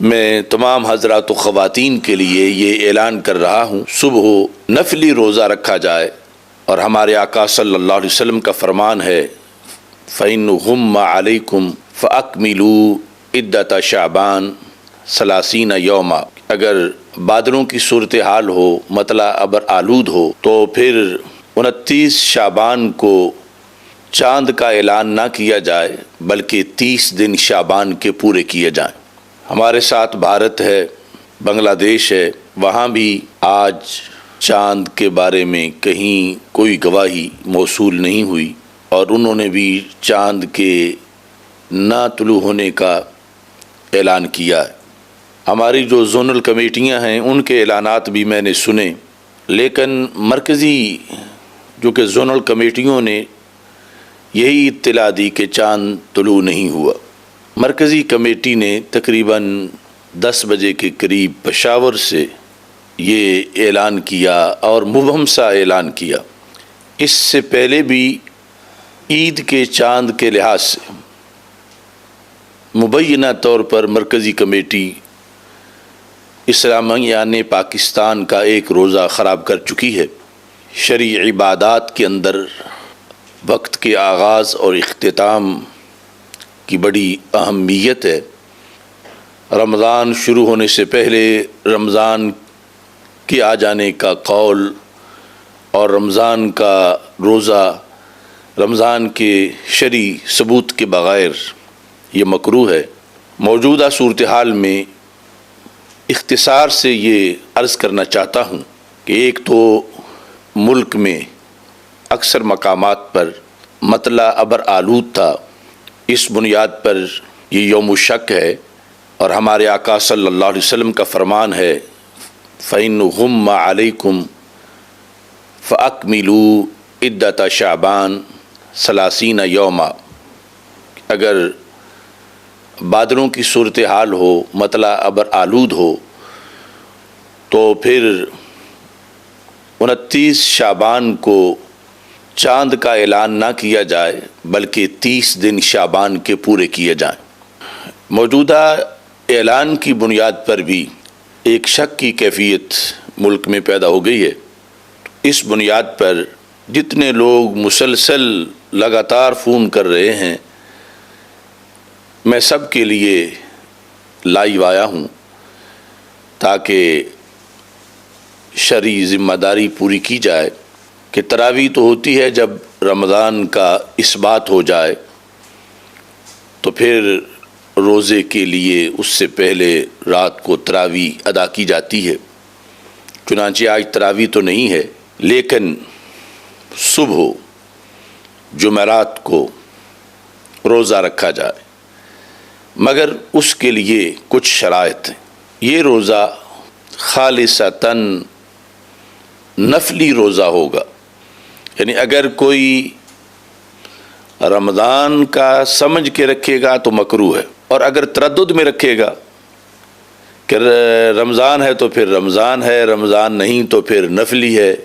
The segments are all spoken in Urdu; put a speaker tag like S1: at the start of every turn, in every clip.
S1: میں تمام حضرات و خواتین کے لیے یہ اعلان کر رہا ہوں، صبح نفلی روزہ رکھا جائے، اور ہمارے آقا صلی اللہ علیہ وسلم کا فرمان ہے فَإِنْ غُمَّ عَلَيْكُمْ فَأَكْمِلُوا عِدَّةَ شَعْبَانَ 30 یوما۔ اگر بادلوں کی صورتحال ہو، مطلع ابر آلود ہو، تو پھر 29 شعبان کو چاند کا اعلان نہ کیا جائے بلکہ 30 دن شعبان کے پورے کیے جائیں۔ ہمارے ساتھ بھارت ہے، بنگلہ دیش ہے، وہاں بھی آج چاند کے بارے میں کہیں کوئی گواہی موصول نہیں ہوئی، اور انہوں نے بھی چاند کے نہ طلوع ہونے کا اعلان کیا ہے۔ ہماری جو زونل کمیٹیاں ہیں ان کے اعلانات بھی میں نے سنے، لیکن مرکزی جو کہ زونل کمیٹیوں نے یہی اطلاع دی کہ چاند طلوع نہیں ہوا۔ مرکزی کمیٹی نے تقریباً 10 بجے کے قریب پشاور سے یہ اعلان کیا، اور مبہم سا اعلان کیا۔ اس سے پہلے بھی عید کے چاند کے لحاظ سے مبینہ طور پر مرکزی کمیٹی اسلامیہ نے پاکستان کا ایک روزہ خراب کر چکی ہے۔ شرعی عبادات کے اندر وقت کے آغاز اور اختتام کی بڑی اہمیت ہے۔ رمضان شروع ہونے سے پہلے رمضان کے آ جانے کا قول اور رمضان کا روزہ رمضان کے شرعی ثبوت کے بغیر یہ مکروہ ہے۔ موجودہ صورتحال میں اختصار سے یہ عرض کرنا چاہتا ہوں کہ ایک تو ملک میں اکثر مقامات پر مطلع ابر آلود تھا، اس بنیاد پر یہ یوم شک ہے، اور ہمارے آقا صلی اللہ علیہ وسلم کا فرمان ہے فَإِنْ غُمَّ عَلَيْكُمْ فَأَكْمِلُوا عِدَّةَ شَعْبَانَ 30 یوما۔ اگر بادلوں کی صورتحال ہو، مطلع ابر آلود ہو، تو پھر 29 شعبان کو چاند کا اعلان نہ کیا جائے بلکہ 30 دن شعبان کے پورے کیے جائیں۔ موجودہ اعلان کی بنیاد پر بھی ایک شک کی کیفیت ملک میں پیدا ہو گئی ہے۔ اس بنیاد پر جتنے لوگ مسلسل لگاتار فون کر رہے ہیں، میں سب کے لیے لائیو آیا ہوں تاکہ شرعی ذمہ داری پوری کی جائے کہ تراویح تو ہوتی ہے جب رمضان کا اثبات ہو جائے، تو پھر روزے کے لیے اس سے پہلے رات کو تراویح ادا کی جاتی ہے۔ چنانچہ آج تراویح تو نہیں ہے، لیکن صبح جمعرات کو روزہ رکھا جائے، مگر اس کے لیے کچھ شرائط ہیں۔ یہ روزہ خالصتاً نفلی روزہ ہوگا، یعنی اگر کوئی رمضان کا سمجھ کے رکھے گا تو مکروہ ہے، اور اگر تردد میں رکھے گا کہ رمضان ہے تو پھر رمضان ہے، رمضان نہیں تو پھر نفلی ہے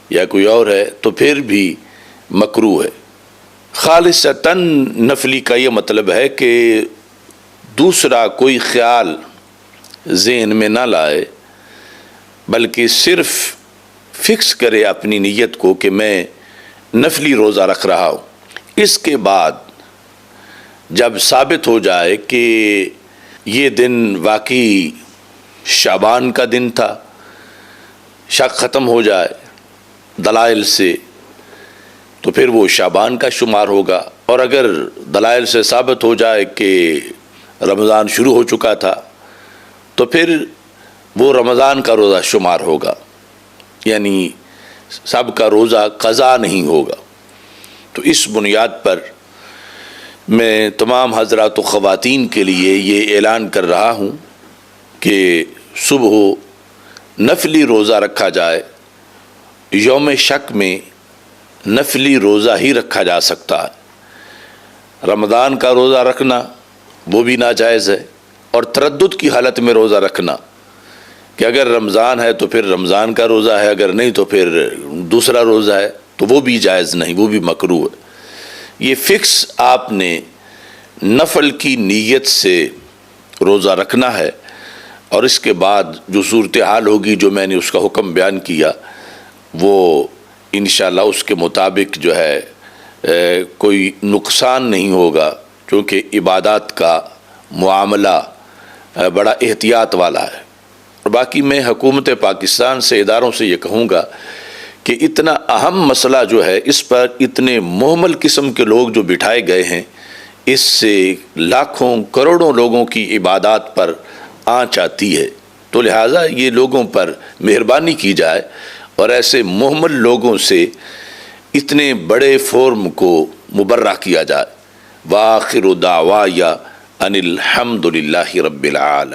S1: یا کوئی اور ہے، تو پھر بھی مکروہ ہے۔ خالصتاً نفلی کا یہ مطلب ہے کہ دوسرا کوئی خیال ذہن میں نہ لائے، بلکہ صرف فکس کرے اپنی نیت کو کہ میں نفلی روزہ رکھ رہا ہوں۔ اس کے بعد جب ثابت ہو جائے کہ یہ دن واقعی شعبان کا دن تھا، شک ختم ہو جائے دلائل سے، تو پھر وہ شعبان کا شمار ہوگا، اور اگر دلائل سے ثابت ہو جائے کہ رمضان شروع ہو چکا تھا تو پھر وہ رمضان کا روزہ شمار ہوگا، یعنی سب کا روزہ قضا نہیں ہوگا۔ تو اس بنیاد پر میں تمام حضرات و خواتین کے لیے یہ اعلان کر رہا ہوں کہ صبح نفلی روزہ رکھا جائے۔ یوم شک میں نفلی روزہ ہی رکھا جا سکتا ہے، رمضان کا روزہ رکھنا وہ بھی ناجائز ہے، اور تردد کی حالت میں روزہ رکھنا کہ اگر رمضان ہے تو پھر رمضان کا روزہ ہے، اگر نہیں تو پھر دوسرا روزہ ہے، تو وہ بھی جائز نہیں، وہ بھی مکروہ ہے۔ یہ فکس آپ نے نفل کی نیت سے روزہ رکھنا ہے، اور اس کے بعد جو صورتحال ہوگی جو میں نے اس کا حکم بیان کیا وہ انشاءاللہ اس کے مطابق جو ہے کوئی نقصان نہیں ہوگا، کیونکہ عبادات کا معاملہ بڑا احتیاط والا ہے۔ اور باقی میں حکومت پاکستان سے، اداروں سے یہ کہوں گا کہ اتنا اہم مسئلہ جو ہے اس پر اتنے مہمل قسم کے لوگ جو بٹھائے گئے ہیں، اس سے لاکھوں کروڑوں لوگوں کی عبادات پر آنچ آتی ہے، تو لہٰذا یہ لوگوں پر مہربانی کی جائے اور ایسے مہمل لوگوں سے اتنے بڑے فورم کو مبرہ کیا جائے۔ وآخر دعوایا ان الحمد للہ رب العالمین۔